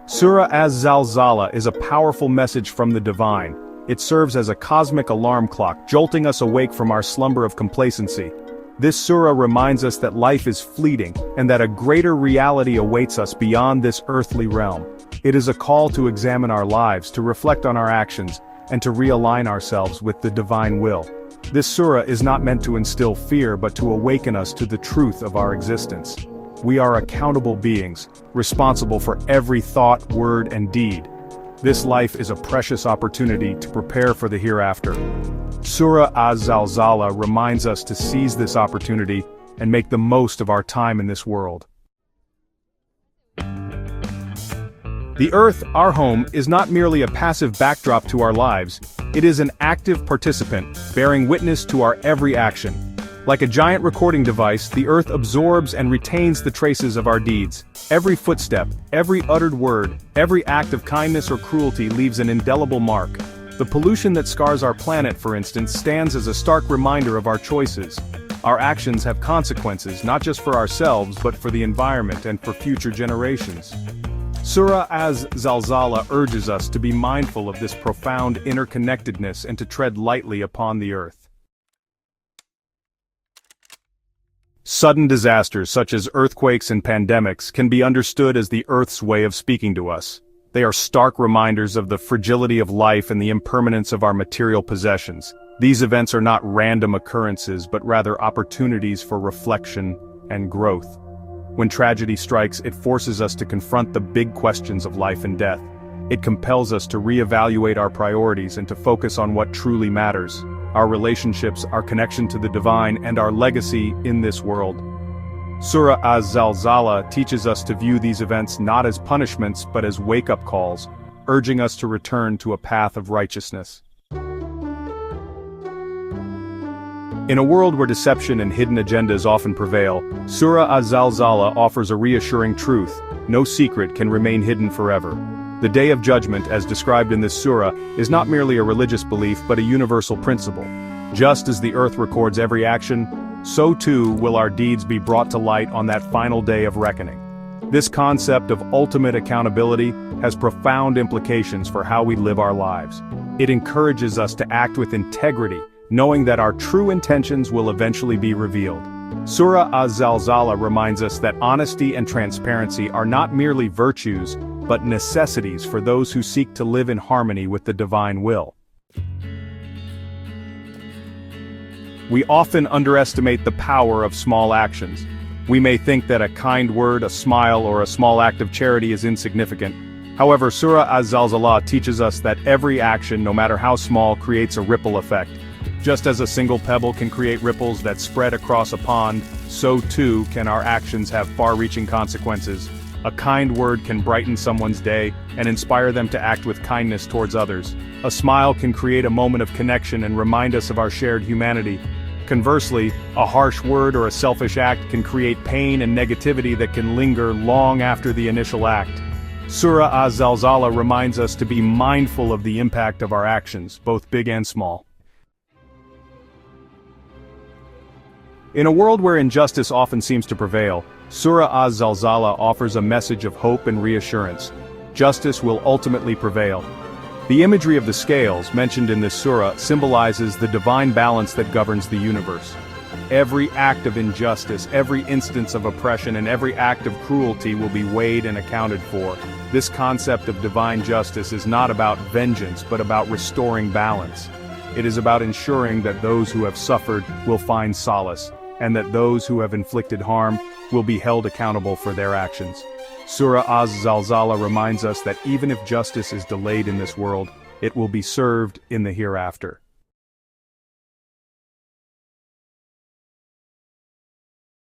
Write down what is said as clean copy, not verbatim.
Surah Az-Zalzalah is a powerful message from the divine. It serves as a cosmic alarm clock, jolting us awake from our slumber of complacency. This surah reminds us that life is fleeting, and that a greater reality awaits us beyond this earthly realm. It is a call to examine our lives, to reflect on our actions, and to realign ourselves with the divine will. This surah is not meant to instill fear but to awaken us to the truth of our existence. We are accountable beings, responsible for every thought, word, and deed. This life is a precious opportunity to prepare for the hereafter. Surah Az-Zalzalah reminds us to seize this opportunity and make the most of our time in this world. The Earth, our home, is not merely a passive backdrop to our lives, it is an active participant, bearing witness to our every action. Like a giant recording device, the Earth absorbs and retains the traces of our deeds. Every footstep, every uttered word, every act of kindness or cruelty leaves an indelible mark. The pollution that scars our planet, for instance, stands as a stark reminder of our choices. Our actions have consequences, not just for ourselves but for the environment and for future generations. Surah Az-Zalzalah urges us to be mindful of this profound interconnectedness and to tread lightly upon the earth. Sudden disasters such as earthquakes and pandemics can be understood as the Earth's way of speaking to us. They are stark reminders of the fragility of life and the impermanence of our material possessions. These events are not random occurrences but rather opportunities for reflection and growth. When tragedy strikes, it forces us to confront the big questions of life and death. It compels us to reevaluate our priorities and to focus on what truly matters: our relationships, our connection to the divine, and our legacy in this world. Surah Az-Zalzalah teaches us to view these events not as punishments but as wake-up calls, urging us to return to a path of righteousness. In a world where deception and hidden agendas often prevail, Surah Az-Zalzalah offers a reassuring truth: no secret can remain hidden forever. The Day of Judgment, as described in this surah, is not merely a religious belief but a universal principle. Just as the earth records every action, so too will our deeds be brought to light on that final day of reckoning. This concept of ultimate accountability has profound implications for how we live our lives. It encourages us to act with integrity, knowing that our true intentions will eventually be revealed. Surah Az-Zalzalah reminds us that honesty and transparency are not merely virtues, but necessities for those who seek to live in harmony with the divine will. We often underestimate the power of small actions. We may think that a kind word, a smile, or a small act of charity is insignificant. However, Surah Az-Zalzalah teaches us that every action, no matter how small, creates a ripple effect. Just as a single pebble can create ripples that spread across a pond, so too can our actions have far-reaching consequences. A kind word can brighten someone's day and inspire them to act with kindness towards others. A smile can create a moment of connection and remind us of our shared humanity. Conversely, a harsh word or a selfish act can create pain and negativity that can linger long after the initial act. Surah Az-Zalzalah reminds us to be mindful of the impact of our actions, both big and small. In a world where injustice often seems to prevail, Surah Az-Zalzalah offers a message of hope and reassurance. Justice will ultimately prevail. The imagery of the scales, mentioned in this surah, symbolizes the divine balance that governs the universe. Every act of injustice, every instance of oppression, and every act of cruelty will be weighed and accounted for. This concept of divine justice is not about vengeance, but about restoring balance. It is about ensuring that those who have suffered will find solace, and that those who have inflicted harm will be held accountable for their actions. Surah Az-Zalzalah reminds us that even if justice is delayed in this world, it will be served in the hereafter.